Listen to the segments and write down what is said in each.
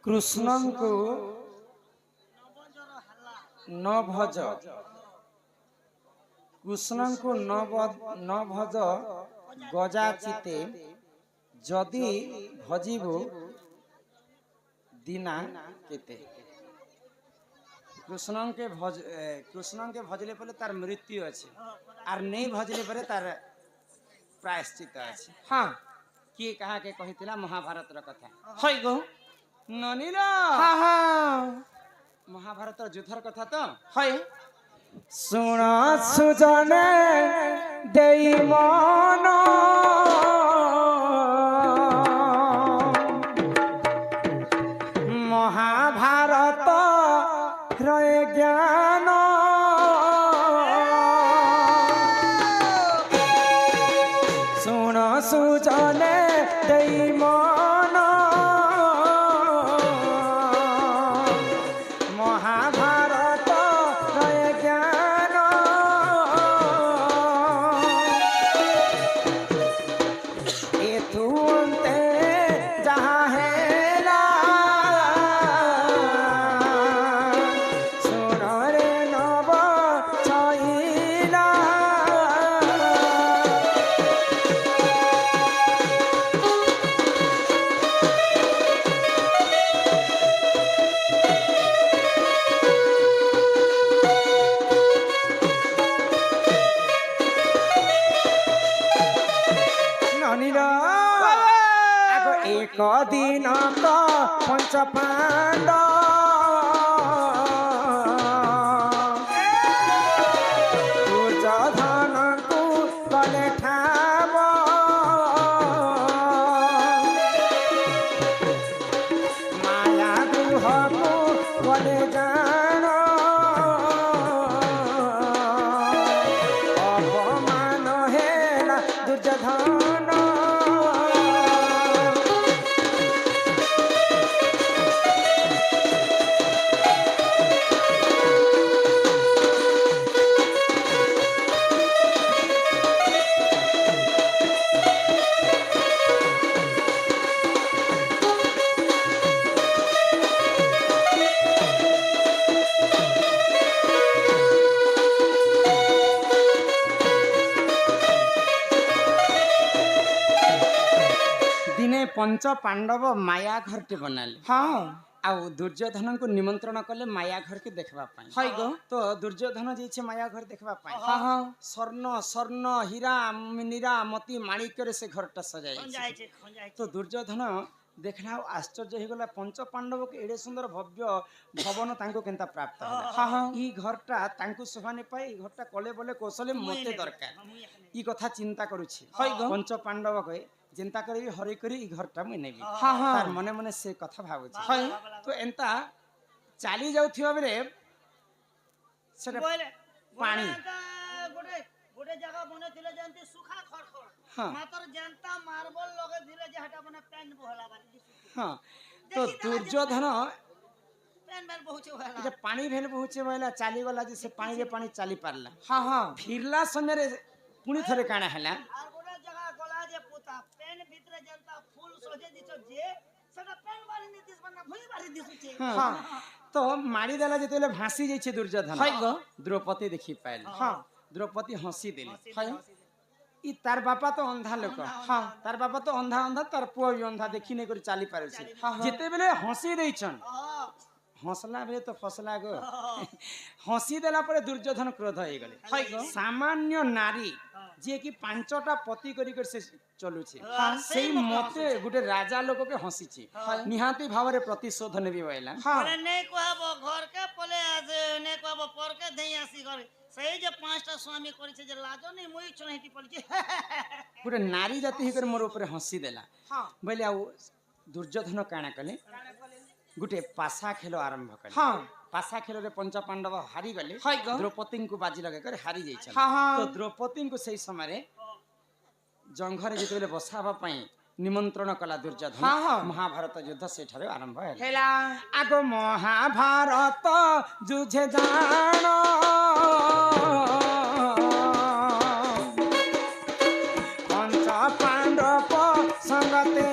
कृष्ण को न भज कृष्ण को न भज गजा चिते जदि भजिबु दीना केते। कृष्ण के भजले पहले तार मृत्यु अच्छे और नहीं भजले परे तार प्रायश्चित अच्छे। हाँ किए कहा के कही महाभारत कथा हई गो ननीर हाँ हाँ महाभारत युद्धर कथा तो हई सुन सुजने देई मन महाभारत रय ज्ञान सुन सुजने देई मन महाभारत रय ज्ञान एथु अंते जहाँ हेला सुन रे नव छईला ननीर आगो एक दिन तो पंच पांडव दुर्योधन को कले ठाव माया गृह को कले जान अपमान हेला दुर्योधन दिने पंच पांडव माया घर टे बनाले हाँ आउ दुर्योधन को निमंत्रण कले माया घर के देखबा पाई हई गो तो दुर्योधन जे माया घर देखबा पाई हाँ हाँ स्वर्ण स्वर्ण हीरा मीरा मोती माणिक से घरटा सजाई तो दुर्योधन देखला आश्चर्य हो गला पंच पांडव के एडे सुंदर भव्य भवन तांको केनता प्राप्त होला हाँ हाँ ई घरटा तांको शोभा ने पाई घरटा कले बोले कौशले मते दरकार ई कथा चिंता करूछि हई गो पंच पांडव कहे चिंता करी हरे करी ई घरटा मुई नेबी हाँ हाँ तार मने मने से कथा भाबुछि हई तो एंता चाली जाउथिबा बेले सेटा पानी गोटे जगह बने थिले जानते सुखा खरखर हाँ मातर जनता मार्बल लगे थिले जे हटा बने पेन बोहला बानी दिसु हाँ तो दुर्योधन पेन बेल बहुचे होला जे पानी भेल पहुँचे बोला चाली गला जे से पानी रे पानी चाली पारला हाँ हाँ फिरला समय रे पुणी थरे काना हैला आर गोटे जगह गला जे पोता पेन भीतर जनता फूल सजे दिसो जे सदा पेन बारी नीतिस बना भई बारी दिसु छे हाँ तो मारी देला जेतेले भासी जाइछे दुर्योधन हई गो द्रौपदी देखि पाइल हाँ द्रौपदी हंसी देली हई ई तार बापा तो अंधा लोक हाँ तार बापा तो अंधा अंधा तार पुआ भी अंधा देखी नहीं करी चाली पारे छे जेते बेले हंसी देइछन हंसला बेले तो फसला गो हंसी देला परे दुर्योधन क्रोध हो गले हई गो सामान्य नारी जे कि पांचटा पति करी कर से चलू छे हाँ, सेई मते गुटे राजा लोक के हंसी छे निहाती भाव रे प्रतिशोध नेबी बैला हाँ पले नहीं कहबो घर के पले आज नहीं कहबो पर के देई आसी घर सही जे पांचटा स्वामी करी छे जे लाजो नहीं मुई चोहिती पली छे गुटे नारी जाति ही कर मोर ऊपर हंसी देला हाँ बोले आ दुर्योधन काना कले गुटे पासा खेल आरंभ कले हाँ पासा खेल रे पंच पांडव हारी गले हई गो द्रौपदी को बाजी लगे कर हारी जाइछन हाँ हाँ तो द्रौपदी को सही समय रे जंघरे जेतेले बसाबा पई निमंत्रण कला दुर्योधन हाँ, हाँ। महाभारत युद्ध सेठारे आरंभ है हेला आगो महाभारत जुझे जान पंच पांडव संगते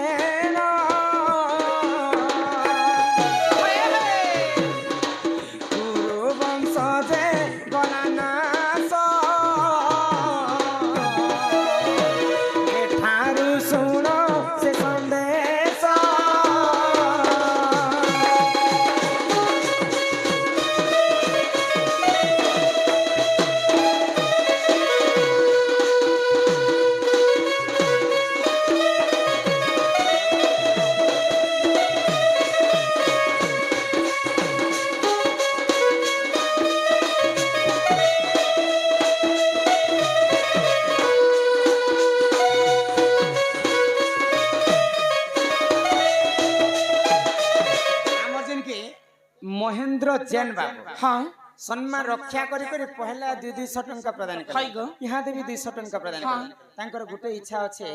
महेंद्र जैन बाबू हाँ सम्मान रक्षा करी करी पहला 200 टंका प्रदान हाय गो। कर यहाँ भी 200 टंका प्रदान हाँ। कर तांकर गुटे इच्छा अच्छे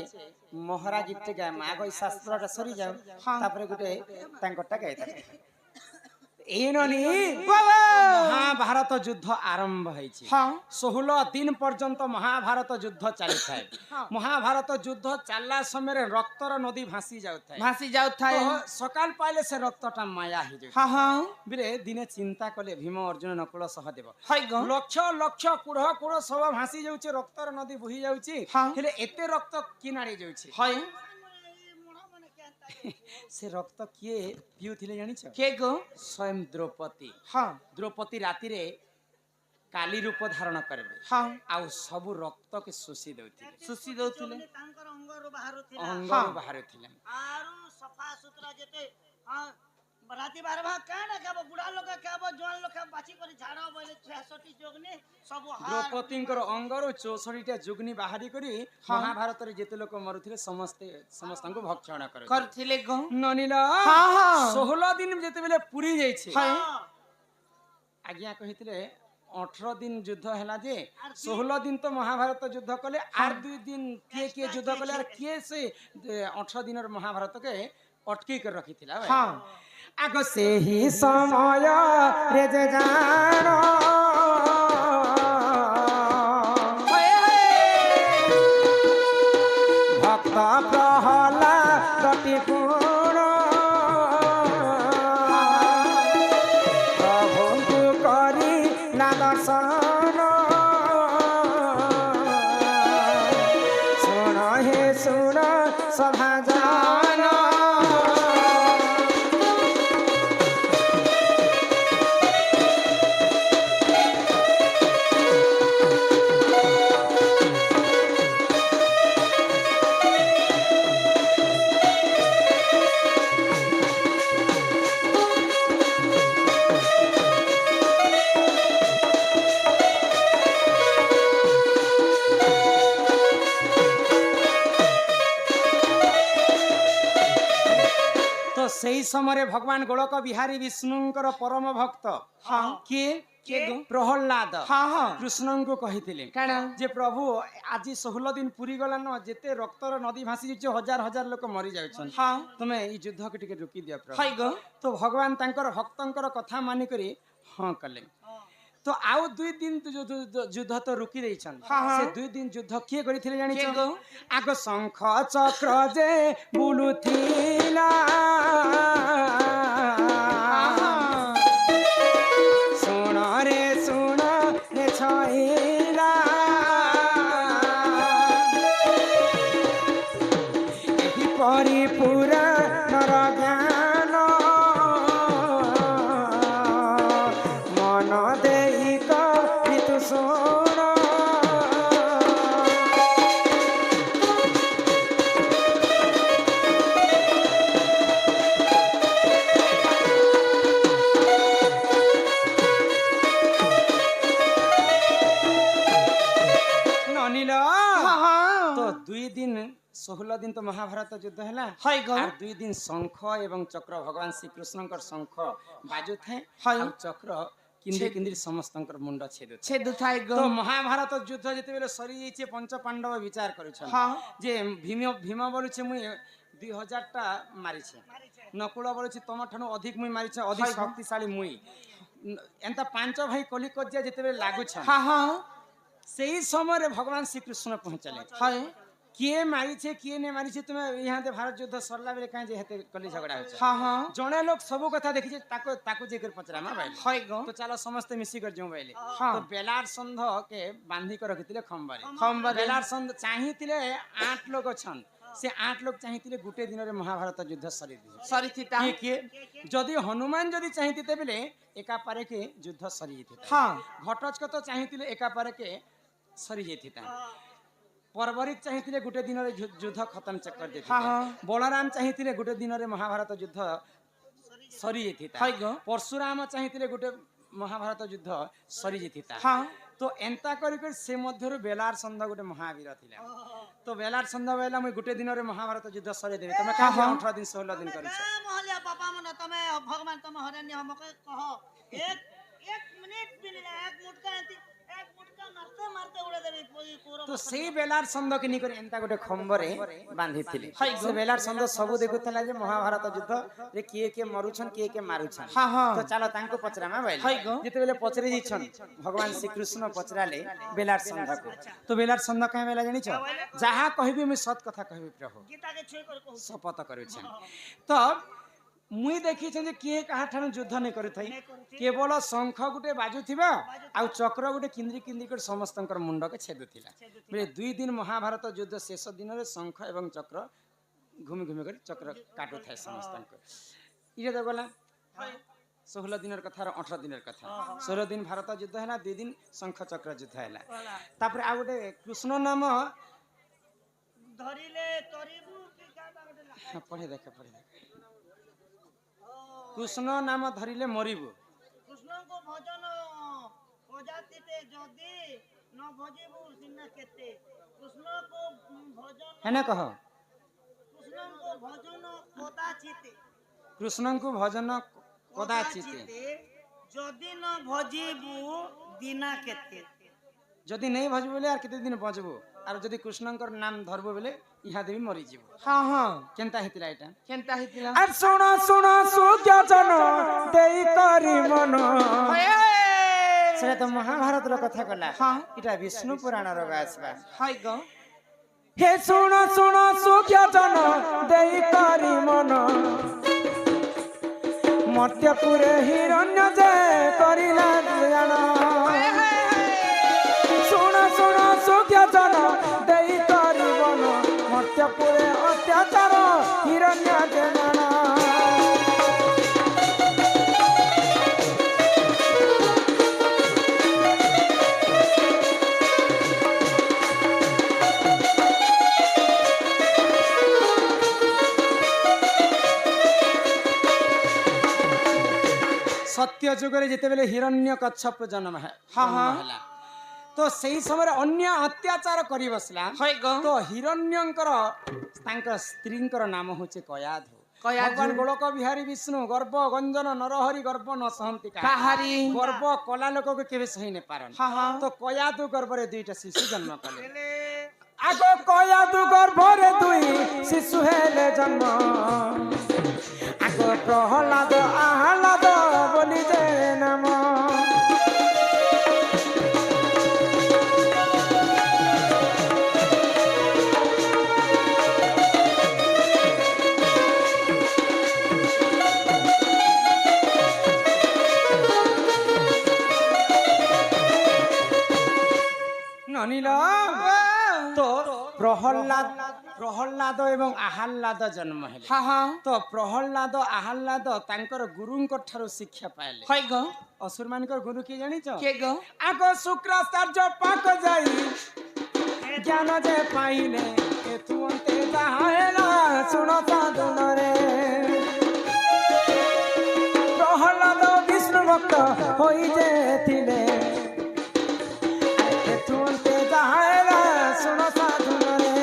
महाराज गीत गाय माग शास्त्रटा सरी जाऊ हाँ। तापर गुटे तांकरटा गाइता एननी बाबा महाभारत युद्ध आरंभ होइछि हाँ 16 दिन पर्यंत महाभारत युद्ध चली थाए हाँ। महाभारत युद्ध चलला समय रक्तर नदी भासी जाउथाए भासी जाऊ थाए तो सकाल पाइले से रक्तटा माया हो जाए हाँ हाँ बिले दिने चिंता कले भीम अर्जुन नकुल सहदेव हाय गो। लक्ष लक्ष कुढ़ कुढ़ सब भासी जाउछि रक्तर नदी बोही जाउछि हाँ। हेले एते रक्त कि नाड़ी जाउछि हाय से रक्त किए पिउथिले जानिछ के गो। स्वयं द्रौपदी हाँ द्रौपदी राति रे काली रूप धारण करबे हाँ आउ सब रक्त के शोषी देउथिले सुशी दउथिले ତାଙ୍କର ଅଙ୍ଗରୁ ବାହାରୁଥିଲା अंग हाँ। बाहरुथिले ଆରୁ ସଫା ସୁତରା ଯେତେ ହଁ ରାତି ବାରବା କାଣା ଖାବ ବୁଢା ଲୋକ ଖାବ ଜୁଆନ ଲୋକ ବାଛି କରି ଝାଡ ବୋଇଲେ 66 ଯୋଗନେ ସବୁ ହାଡ द्रौपदीଙ୍କର अंगରୁ 64 ଟା जुग्नी बाहरी करी हाँ। महाभारत रे जेते लोक मरुथिले समस्तଙ୍କୁ भक्षण करे करथिले गो। ननिला हाँ हाँ 16 दिन जेते बेले पुरी जाई छै हाय आज्ञा कहिथिले 18 दिन युद्ध हैला जे 16 दिन तो महाभारत युद्ध कले आर 2 दिन के युद्ध कले आर के से 18 दिन महाभारत के अटकी कर रखिथिला हाँ आग से ही समय रे जे जानो भक्त प्रहलाद पूर्ण प्रभु करी ना दर्शन सुन हे सुन सभा जान तो सही समय भगवान गोलक बिहारी विष्णुंकर परम भक्त हाँ किए के गो। प्रहलाद हाँ हाँ कृष्ण को कहिथिले काना जे प्रभु आज 16 दिन पूरी गला न जेते रक्तर नदी भासी जाइछ हजार हजार लोक मरी जाउछन हाँ तुमे ई युद्ध के टिके रुकी दिया प्रभु हाय गो। तो भगवान तांकर भक्तंकर कथा मानि करी हां कले तो आउ 2 दिन तो युद्ध तो रुकी दैछन हाँ, हाँ। से 2 दिन युद्ध किए गरिथिले जानि के गो। आग शंख चक्र जे बुलुथिला सुन रे छैला एही परिपूरा नर ज्ञान मन देई कहितु सुन ननिला हाँ हाँ तो 2 दिन 16 दिन तो महाभारत युद्ध हैला हाय गो। और 2 दिन शंख एवं चक्र भगवान श्री कृष्णकर शंख बाजु थे हाय। और चक्र किंदी किंदी समस्तंकर मुंड छेद छेद थाए गो। तो महाभारत युद्ध जेते बेले सरी जाइछे पंच पांडव विचार करूछन हाँ जे भीम बोलुछे मुई 2000 टा मारिछे नकुल बोलुछे तम ठनु अधिक मुई मारिछे अधिक हाय गो। शक्तिशाली मुई एंता पांच भाई कलिकज्या जेते बेले लागुछन हाँ हाँ सेही समय भगवान श्री कृष्ण पहुंचले हाय किए मारिछे किए ने मारिछे तुमे यहाँ ते भारत युद्ध सरला बेले काहे जे हेते कली झगड़ा होछ हाँ हाँ जणे लोग सब कथा देखिछे ताको जे कर पचरा मा भाई हाय गो। तो चलो समस्त मिसी कर जो भाईले हाँ। तो बेलार संध के बांधी कर रखितिले खंबारे खंबारे। बेलार संध चाहितिले 8 लोग छन से 8 लोग चाहितिले गुटे दिन रे महाभारत युद्ध सरी दी सरी थिता के जदि हनुमान जदि चाहितिते बेले एका पारे के युद्ध सरी जेतिता हाँ घटच को तो चाहितिले एका पारे के सरी जेतिता परवरिक चाहिए गोटे दिन युद्ध खत्म कर देते हाँ, हाँ। बलराम चाहिए गोटे दिन महाभारत युद्ध सरी हाय जाता गो। परशुराम चाहिए गोटे महाभारत युद्ध सरी जाता हाँ তো এন্তা করি করে সে মধ্যে বেলার সন্ধ্যা গোটে মহাবীর ଥିଲା তো বেলার সন্ধ্যা বেলা মুই গোটে দিনরে মহাভারত যুদ্ধ সরে দেবে তুমি কাহ 18 দিন 16 দিন করিছ গাঁ মহলিয়া বাপা মানে তুমি ভগবান তুমি হরেনি हमके कहो एक एक मिनट भी नहीं एक मुटका मारते मारते उड़ा देबी पूरी पूरा তো সেই বেলার সন্ধ্যা কি নি করে এন্তা গোটে খম্বরে বাঁধিଥିଲେ সে বেলার সন্ধ্যা ସବୁ দেখুଥିଲା যে মহাভারত যুদ্ধ রে কিয়ে কিয়ে মরুছন কিয়ে কিয়ে মারুছন হ্যাঁ হ্যাঁ তো চালো তাঙ্কু পচরামা বাইলে হাই গো। যেতেবেলে পচরে দিছন ভগবান শ্রীকৃষ্ণ পচরালে বেলার সন্ধ্যাକୁ তো বেলার সন্ধ্যা কাই বেলা জানিছ যাহা কহিবি আমি সৎ কথা কহিবি প্রভু गीता के छुई कर कहू শপথ କରୁଛନ୍ তো মুই দেখিছেন যে কিଏ কাହା ଠାରୁ ଯୁଦ୍ଧ ନେଇ କରିଥାଇ କେବଳ ଶଙ୍ଖ ଗୋଟେ ବାଜୁଥିବା ଆଉ ଚକ୍ର ଗୋଟେ କିନ୍ଦ୍ରି କିନ୍ଦ୍ରି କରି ସମସ୍ତଙ୍କର ମୁଣ୍ଡକେ ଛେଦୁଥିଲା ବୋଲେ 2 ଦିନ ମହାଭାରତ ଯୁଦ୍ଧ ଶେଷ ଦିନରେ ଶଙ୍ଖ ଏବଂ ଚକ୍ର ଘୁମି ଘୁମି କରି ଚକ୍ର କାଟୁଥାଏ ସମସ୍ତଙ୍କୁ ଇଏ ତ ଗଲା 16 ଦିନର କଥା 18 ଦିନର କଥା 16 ଦିନ ଭାରତ ଯୁଦ୍ଧ ହେଲା 2 ଦିନ ଶଙ୍ଖ ଚକ୍ର ଯୁଦ୍ଧ ହେଲା ତାପରେ ଆଉ ଗୋଟେ କୃଷ୍ଣ ନାମ ଧରିଲେ ତରିବୁ କି ଗାଟା ଗୋଟେ ପଢି ଦେଖ କୃଷ୍ଣ ନାମ ଧରିଲେ ମରିବୁ କୃଷ୍ଣଙ୍କୁ ଭଜନ ପ୍ରଜାତିତେ ଯଦି ନ ଭଜିବୁ ସିନା କେତେ କୃଷ୍ଣଙ୍କୁ ଭଜନ ହେନେ କହ କୃଷ୍ଣଙ୍କୁ ଭଜନ କଦାଚିତେ କୃଷ୍ଣଙ୍କୁ ଭଜନ କଦାଚିତ ଯଦି ନ ଭଜିବୁ ଦିନା କେତେ ଯଦି ନେଇ ଭଜବୁ ବୋଲେ ଆର କେତେ ଦିନ ବଞ୍ଚବୁ আর যদি কৃষ্ণঙ্কর নাম ধরবো বলে ইহা দেবী মরি যাব হ্যাঁ হ্যাঁ কেনতা হেতিলা এটা কেনতা হইতিলা আর শোনা শোনা সুজ্ঞাজন দেই করি মন সেটা তো মহাভারতর কথা কলা হ্যাঁ এটা বিষ্ণু পুরাণর গাছবা হাই গো হে শোনা শোনা সুজ্ঞাজন দেই করি মন মর্ত্যপুরে হিরণ্য যে করিলা জান শোনা শোনা সুজ্ঞাজন দেই করি মন মর্ত্যপুরে অত্যাচার হিরণ্য যে জান সত্য যুগরে যেতেবেলে হিরণ্য কচ্ছপ জন্ম ହେଲା তো সেই সময় অন্য অত্যাচার করি বসলা হাই গো তো হিরণ্যঙ্কর তাঙ্ক স্ত্রীঙ্কর নাম হচ্ছে কয়াধু কয়াধু। ভগবান গোলক বিহারী বিষ্ণু গর্ব গঞ্জন নরহরি গর্ব ন সহন্তি কাহারি গর্ব কলা লোককে কেবে সহি নে পারন হ্যাঁ হ্যাঁ তো কয়াধু গর্ভরে দুইটা শিশু জন্ম কলে আগ কয়াধু গর্ভরে দুই শিশু হেলে জন্ম আগ প্রহ্লাদ আহ্লাদ বলি যে নাম ননিল তো প্রহ্লাদ এবং আহ্লাদ জন্ম হেলে হ্যাঁ হ্যাঁ তো প্রহ্লাদ আহ্লাদ তাঙ্কর গুরুঙ্ক ঠারু শিক্ষা পাইলে হাই গো অসুর মানকর গুরু কি জানিছ কে গো আগ শুক্রাচার্য পাক যাই জ্ঞান যে পাইলে এথু অন্তে যাহা হেলা শুণ সাধুনরে প্রহ্লাদ বিষ্ণু ভক্ত হই যে থিলে এথু অন্তে যাহা হেলা শুণ সাধুনরে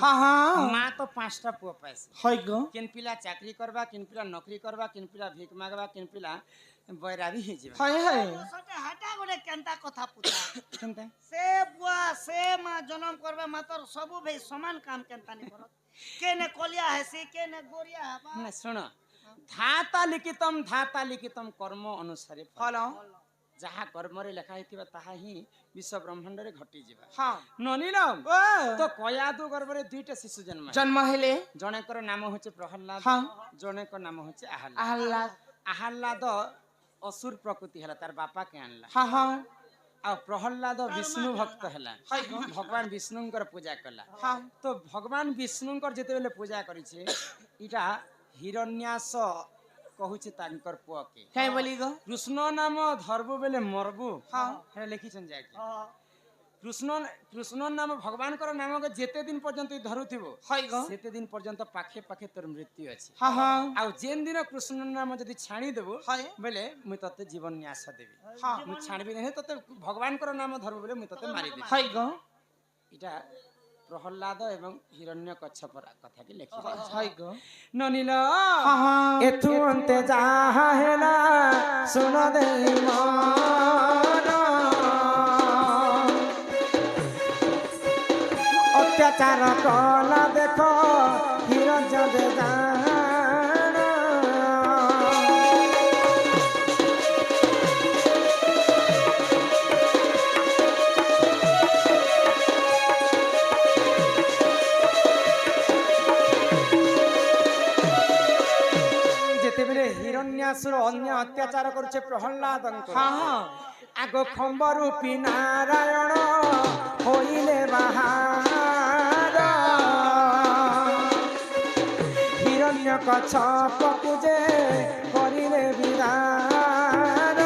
হ্যাঁ হ্যাঁ মা তো 5টা পুয়া পাইছে হাই গো কিন পিলা চাকরি করবা কিন পিলা নকরি করবা কিন পিলা ভিক মাগবা কিন পিলা বৈরাবি হয়ে যাবে হাই হাই সতে হাটা গোটে কেনতা কথা পুতা কেনতা সে বুয়া সে মা জন্ম করবে মাতর সবু ভাই সমান কাম কেনতা নি করত কেনে কলিয়া হেসি কেনে গোরিয়া হবা না শোনো ধাতা লিখিতম কর্ম অনুসারে ফল হলো যাহা কর্মরে লেখা হইতিবা তাহা হি বিশ্ব ব্রহ্মাণ্ডরে ঘটি ଯିବା হ্যাঁ ননিলম ও তো কয়াদু গর্ভরে দুইটা শিশু জন্ম হয়। জন্ম হেলে জনেকর নাম হচ্ছে প্রহ্লাদ হ্যাঁ। জনেকর নাম হচ্ছে আহ্লাদ আহ্লাদ আহ্লাদ অসুর প্রকৃতি ହେଲା তার বাপা কে আনলা হ্যাঁ হ্যাঁ ଆଉ ପ୍ରହ୍ଲାଦ ବିଷ୍ଣୁ ଭକ୍ତ ହେଲା ଭଗବାନ ବିଷ୍ଣୁଙ୍କର ପୂଜା କଲା হ্যাঁ ତ ଭଗବାନ ବିଷ୍ଣୁଙ୍କର ଯେତେବେଳେ ପୂଜା କରିছে ଇଟା ହିରଣ୍ୟାସ କ କହୁଛି ତାଙ୍କର ପୁଅକେ କାଇଁ ବୋଲି ଗো କୃଷ୍ଣ ନାମ ଧରବୁ ବେଲେ ମରବୁ ହଁ ହେଲେ ଲେଖିଛନ୍ତି ଯାଇକି ହଁ କୃଷ୍ଣ ନାମ ଭଗବାନଙ୍କର ନାମକୁ ଯେତେ ଦିନ ପର୍ଯ୍ୟନ୍ତ ଧରୁଥିବ ହଇ ଗো ସେତେ ଦିନ ପର୍ଯ୍ୟନ୍ତ ପାଖେ ପାଖେ ତୋର ମୃତ୍ୟୁ ଅଛି ହଁ ହଁ ଆଉ ଯେନ୍ ଦିନ କୃଷ୍ଣ ନାମ ଯଦି ଛାଣିଦେବୁ ହଇ ବେଲେ ମୁଇଁ ତତେ ଜୀବନ ନ୍ୟାସ ଦେବି ହଁ ମୁଁ ଛାଣିବି ନାହିଁ ତତେ ଭଗବାନଙ୍କର ନାମ ଧରବୁ ବେଲେ ମୁଇଁ ତତେ ମାରିଦେବି ହଇ ଗো ଏଇଟା ପ୍ରହଲ୍ଲାଦ ଏବଂ ହିରଣ୍ୟ କଚ୍ଛପର କଥାଟି ଲେଖି ହଇ ଗো ନନିଲ ହଁ ହଁ ଏଥୁ ଅନ୍ତେ ଯାହା ହେଲା ଶୁଣ ଦେଇ ମନ ଅତ୍ୟାଚାର କଲା ଦେଖ ହିରଣ୍ୟ ଦେଦାନ ଯେତେବେଳେ ହିରଣ୍ୟାସୁର ଅନ୍ୟ ଅତ୍ୟାଚାର କରୁଛେ ପ୍ରହଲ୍ଲାଦଙ୍କ ହଁ ହଁ ଆଗ ଖମ୍ବ ରୂପୀ ନାରାୟଣ ହୋଇଲେ ବାହାର ହିରଣ୍ୟ କଚ୍ଛପକୁ ଯେ କରିଲେ ବିଦାର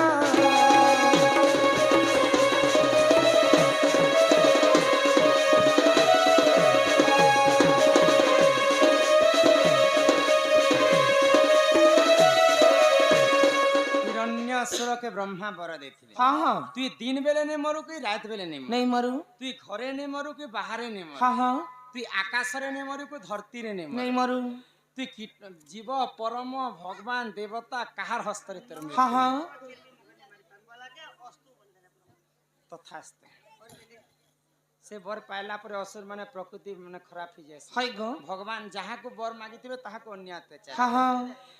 हिरण्यसुरके ब्रह्मा बर देथिले हाँ हाँ तुई दिन बेले ने मरु कि रात बेले ने मरु नहीं मरू तुई घरे ने मरु कि बाहरे ने मरु हाँ हाँ तुई आकाशरे ने मरु कि धरती रे ने नहीं मरु मरू तुई जीव परम भगवान देवता काहार हस्तरे तोर मृत्यु हाँ हाँ तथास्ते से बर पाइला पर असुर माने प्रकृति माने खराब हो जाए हई गो भगवान जहाँ को बर मागिथिबे ताहा को अन्य अत्याचार हाँ हाँ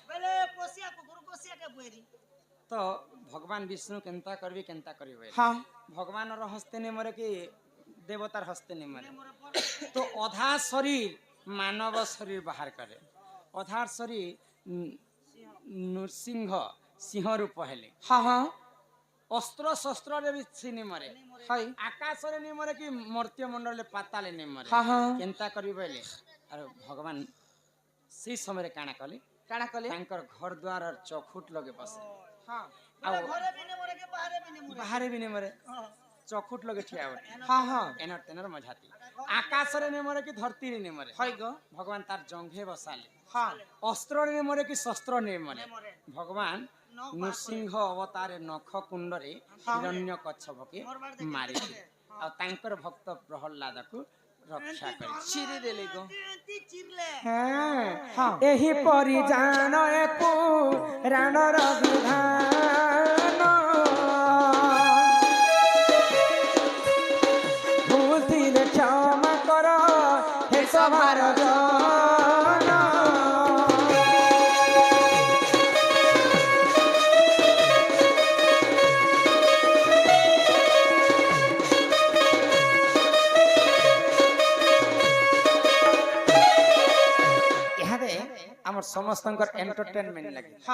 ବେଲେ ପୋଷିଆ କୁକୁର ପୋଷିଆ କେ ବୁଏରି तो भगवान विष्णु केनता करबे हाँ भगवान हस्ते ने मरे कि देवतार हस्ते ने मरे तो अधा शरीर मानव शरीर बाहर करे अधा शरीर नृसिंह सिंह रूप हेले हाँ हाँ अस्त्र शस्त्र रे भी सिने मरे हई आकाश रे ने मरे कि मर्त्य मंडल पाताले ने मरे हाँ हाँ केनता करबे बोले अरे भगवान से समय काना कले काना कले तांकर घर द्वार और चौखुट लगे बसे हाँ ବେଲେ ଘରେ ବି ନେ ମରେ କେ ବାହାରେ ବି ନେ ମରେ बाहर भी नहीं मरे चौखुट लगे ठिया उठे हाँ हाँ एनर तेनर मझाती आकाश रे ने मरे कि धरती रे ने मरे हई गो भगवान तार जंघे बसाले हाँ अस्त्र ने मरे कि शस्त्र ने मरे भगवान नृसिंह अवतारे नख कुंड रे हिरण्य कच्छप के मारी आ तांकर भक्त प्रहल्लाद को रक्षा करे चिरी देले गो ଏମିତି ଚିରଲେ हाँ एही परि जान ए पुराणर विधान भूल थिले क्षमा कर हे सभार जन इहादे हमर समस्तंकर एंटरटेनमेंट लगे